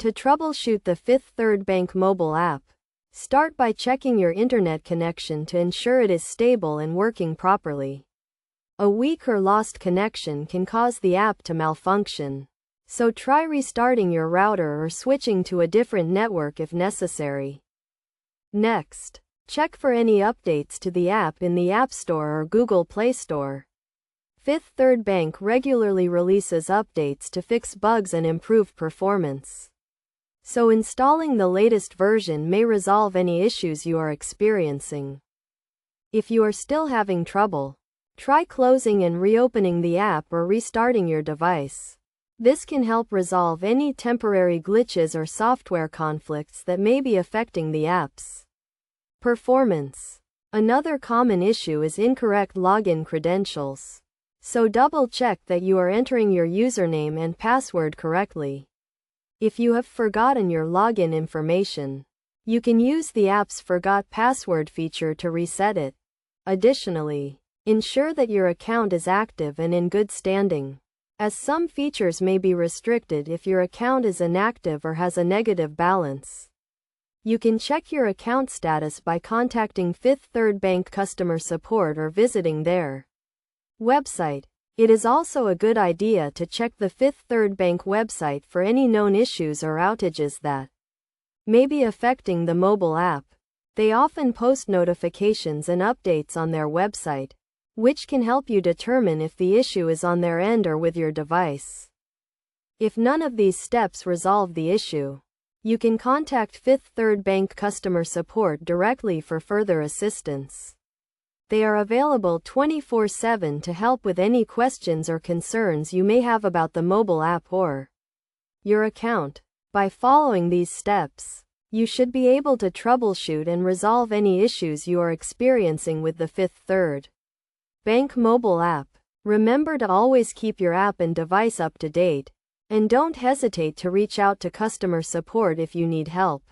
To troubleshoot the Fifth Third Bank mobile app, start by checking your internet connection to ensure it is stable and working properly. A weak or lost connection can cause the app to malfunction, so try restarting your router or switching to a different network if necessary. Next, check for any updates to the app in the App Store or Google Play Store. Fifth Third Bank regularly releases updates to fix bugs and improve performance, so installing the latest version may resolve any issues you are experiencing. If you are still having trouble, try closing and reopening the app or restarting your device. This can help resolve any temporary glitches or software conflicts that may be affecting the app's performance. Another common issue is incorrect login credentials, so double-check that you are entering your username and password correctly. If you have forgotten your login information, you can use the app's Forgot Password feature to reset it. Additionally, ensure that your account is active and in good standing, as some features may be restricted if your account is inactive or has a negative balance. You can check your account status by contacting Fifth Third Bank customer support or visiting their website. It is also a good idea to check the Fifth Third Bank website for any known issues or outages that may be affecting the mobile app. They often post notifications and updates on their website, which can help you determine if the issue is on their end or with your device. If none of these steps resolve the issue, you can contact Fifth Third Bank customer support directly for further assistance. They are available 24/7 to help with any questions or concerns you may have about the mobile app or your account. By following these steps, you should be able to troubleshoot and resolve any issues you are experiencing with the Fifth Third Bank mobile app. Remember to always keep your app and device up to date, and don't hesitate to reach out to customer support if you need help.